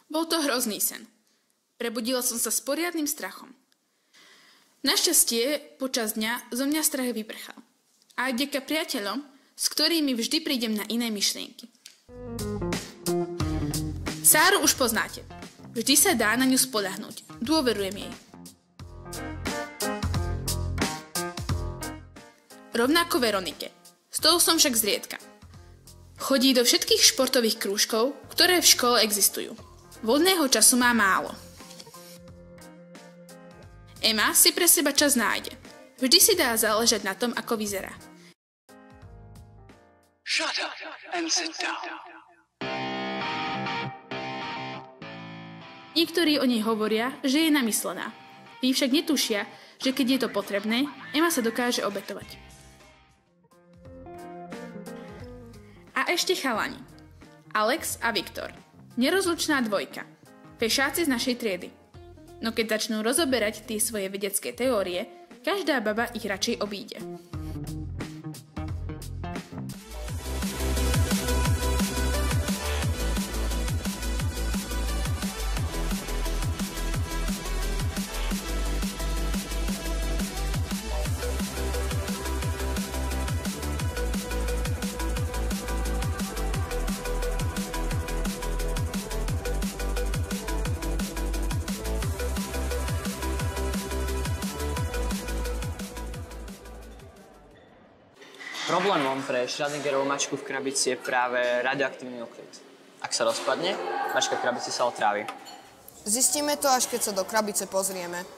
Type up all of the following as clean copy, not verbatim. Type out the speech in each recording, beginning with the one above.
Bol to hrozný sen. Prebudila som sa s poriadnym strachom. Našťastie, počas dňa zo mňa strach vyprchal. A aj vďaka priateľom, s ktorými vždy prídem na iné myšlienky. Sáru už poznáte. Vždy sa dá na ňu spoľahnúť. Dôverujem jej. Rovnako Veronike. S tou som však zriedka. Chodí do všetkých športových krúžkov, ktoré v škole existujú. Voľného času má málo. Emma si pre seba čas nájde. Vždy si dá záležať na tom, ako vyzerá. Shut up and sit down. Niektorí o nej hovoria, že je namyslená. Tí však netušia, že keď je to potrebné, Emma sa dokáže obetovať. A ešte chalani. Alex a Viktor. Nerozlučná dvojka. Fešáci z našej triedy. No keď začnú rozoberať tie svoje vedecké teórie, každá baba ich radšej obíde. Problémom pre Schrödingerovú mačku v krabici je práve radioaktívny nuklid. Ak sa rozpadne, mačka v krabici sa otrávi. Zistíme to, až keď sa do krabice pozrieme.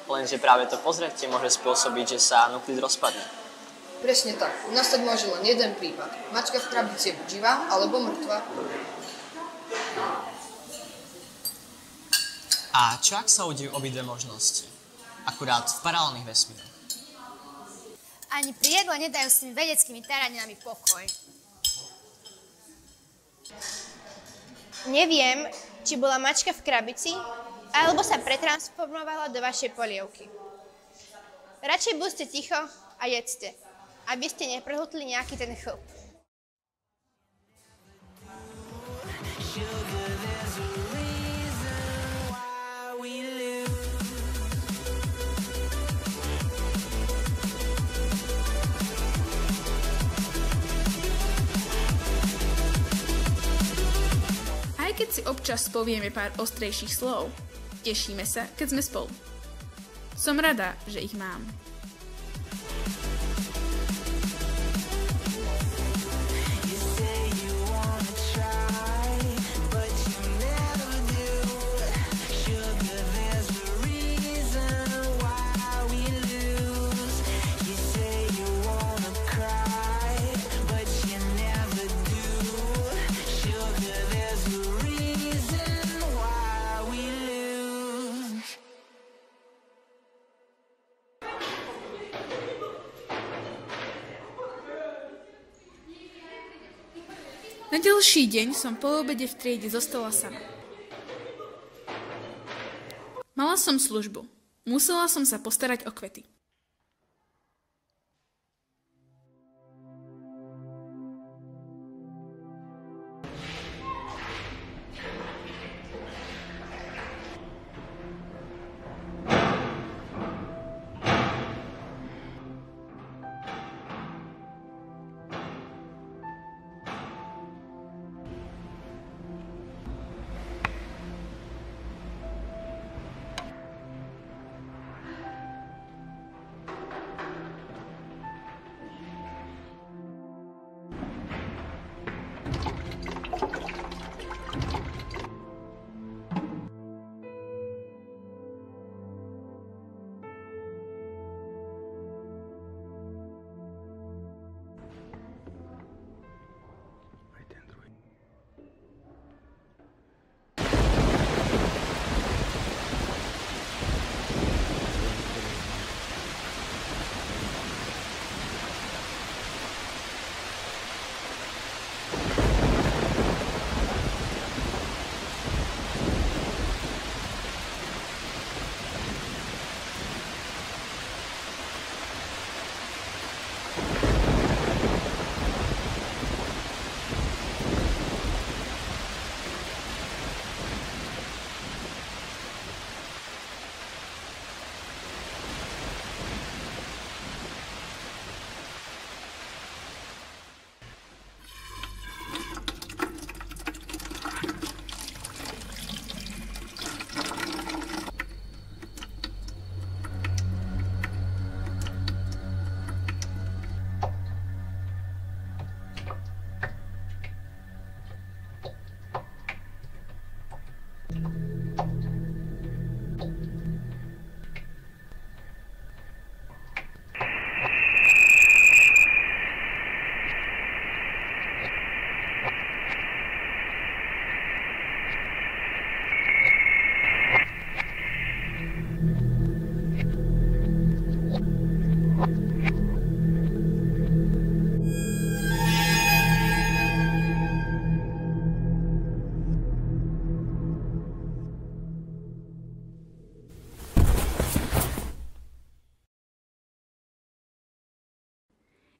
Lenže práve to pozretie môže spôsobiť, že sa nuklid rozpadne. Presne tak. Nastať môže len jeden prípad. Mačka v krabici je buď živá, alebo mŕtva. A čo ak sa udejú obidve možnosti? Akurát v paralelných vesmíroch. Ani pri jedle nedajú s tými vedeckými taraninami pokoj. Neviem, či bola mačka v krabici, alebo sa pretransformovala do vašej polievky. Radšej buďte ticho a jedzte, aby ste neprehutli nejaký ten chlp. Keď si občas povieme pár ostrejších slov, tešíme sa, keď sme spolu. Som rada, že ich mám. Na ďalší deň som po obede v triede zostala sama. Mala som službu. Musela som sa postarať o kvety.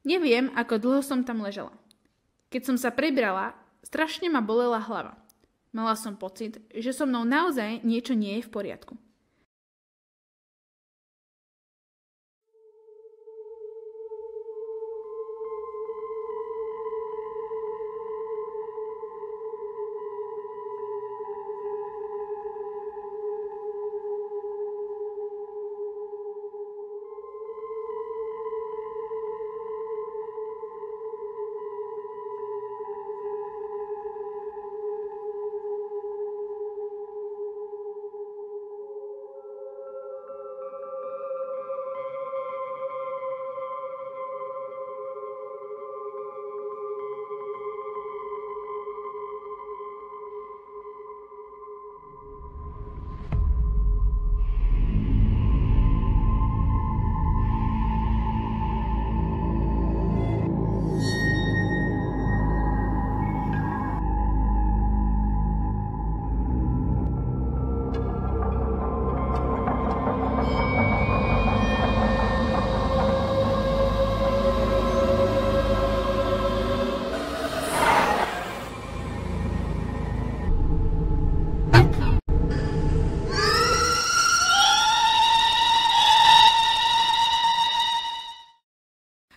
Neviem, ako dlho som tam ležala. Keď som sa prebrala, strašne ma bolela hlava. Mala som pocit, že so mnou naozaj niečo nie je v poriadku.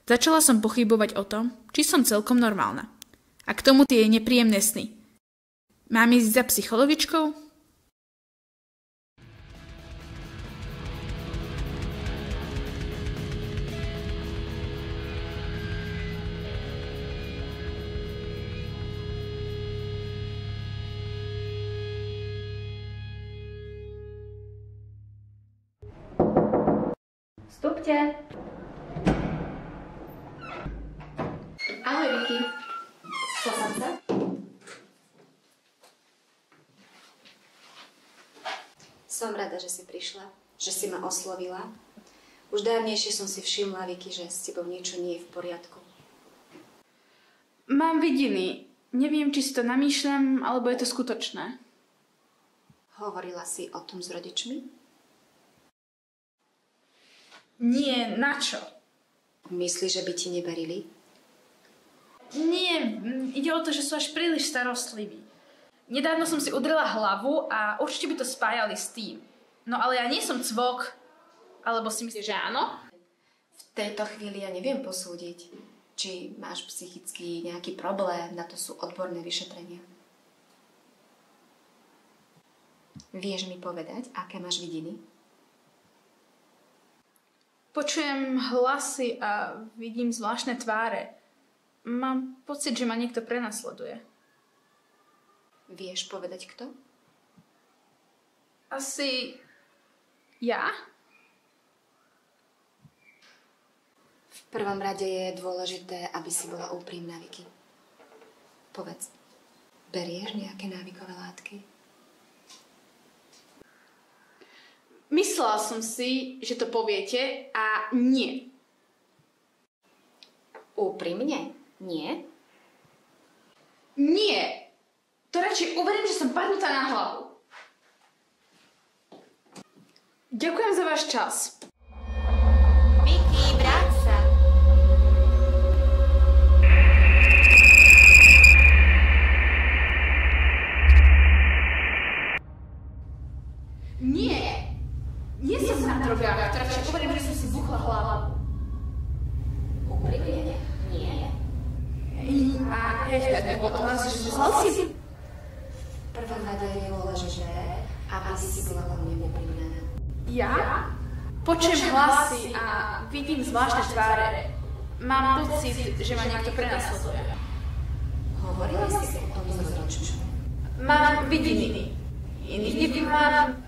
Začala som pochybovať o tom, či som celkom normálna. A k tomu tie nepríjemné sny. Mám ísť za psychologičkou? Vstupte. Ahoj, Vicky. Šla som sa? Som rada, že si prišla, že si ma oslovila. Už dávnejšie som si všimla, Vicky, že s tebou niečo nie je v poriadku. Mám vidiny. Neviem, či si to namýšľam, alebo je to skutočné. Hovorila si o tom s rodičmi? Nie, na čo? Myslíš, že by ti neverili? Nie, ide o to, že sú až príliš starostliví. Nedávno som si udrela hlavu a určite by to spájali s tým. No ale ja nie som cvok. Alebo si myslíš, že áno? V tejto chvíli ja neviem posúdiť, či máš psychický nejaký problém, na to sú odborné vyšetrenia. Vieš mi povedať, aké máš vidiny? Počujem hlasy a vidím zvláštne tváre. Mám pocit, že ma niekto prenasleduje. Vieš povedať kto? Asi... ja? V prvom rade je dôležité, aby si bola úprimná, Vicky. Povedz, berieš nejaké návykové látky? Myslela som si, že to poviete a nie. Úprimne? Nie? Nie! To radšej uverím, že som padnutá na hlavu. Ďakujem za váš čas. Vicky, vráť sa. Nie! Nie som na drogách, to radšej uverím, že som si buchla hlavu. Úprimne? Nie. A ešte V prvom rade je dôležité, aby si bola ku mne úprimná. Ja? Počujem hlasy a vidím zvláštne tváre. Mám pocit, že ma niekto prenasleduje. Hovorila si o tom s rodičmi? Mám vidiny. Niekedy mám...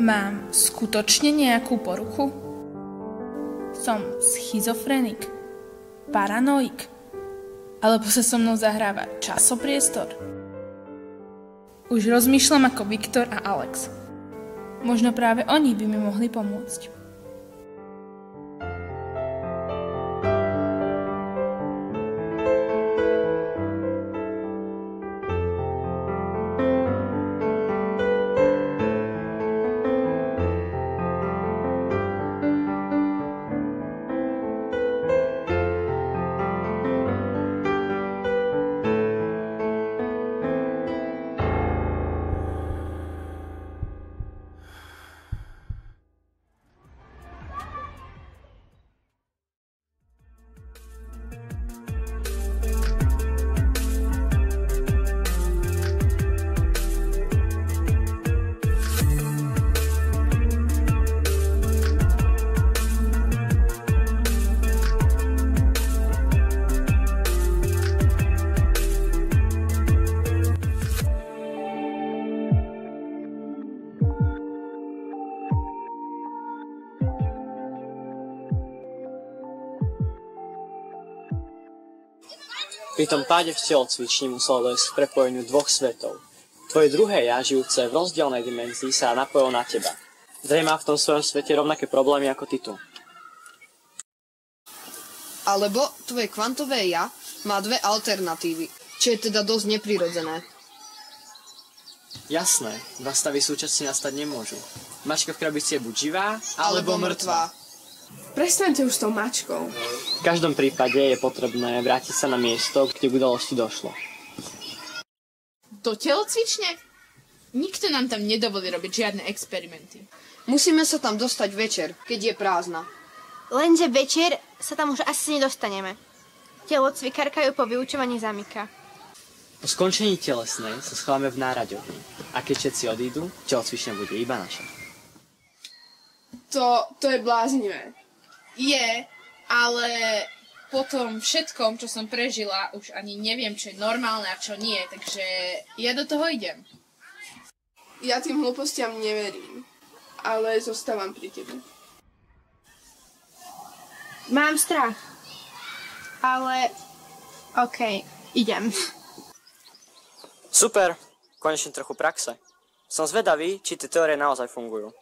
Mám skutočne nejakú poruchu? Som schizofrenik? Paranoik? Alebo sa so mnou zahráva časopriestor? Už rozmýšľam ako Viktor a Alex. Možno práve oni by mi mohli pomôcť. Pri tom páde v telocvični muselo dojsť k prepojeniu dvoch svetov. Tvoje druhé ja, žijúce v rozdielnej dimenzii, sa napojilo na teba. Zrejme má v tom svojom svete rovnaké problémy ako ty tu. Alebo tvoje kvantové ja má dve alternatívy, čo je teda dosť neprirodzené. Jasné, dva stavy súčasne nastať nemôžu. Mačka v krabici je buď živá, alebo mŕtvá. Prestaňte už s tou mačkou. V každom prípade je potrebné vrátiť sa na miesto, kde k udalosti došlo. Do telocvične? Nikto nám tam nedovolí robiť žiadne experimenty. Musíme sa tam dostať večer, keď je prázdna. Lenže večer sa tam už asi nedostaneme. Telocvikárka ju po vyučovaní zamyká. Po skončení telesnej sa schováme v náraďovni. A keď všetci odídu, telocvičňa bude iba naša. To je bláznivé. Je, ale po tom všetkom, čo som prežila, už ani neviem, čo je normálne a čo nie, takže ja do toho idem. Ja tým hlúpostiam neverím, ale zostávam pri tebe. Mám strach. Ale... okej, idem. Super, konečne trochu praxe. Som zvedavý, či tie teórie naozaj fungujú.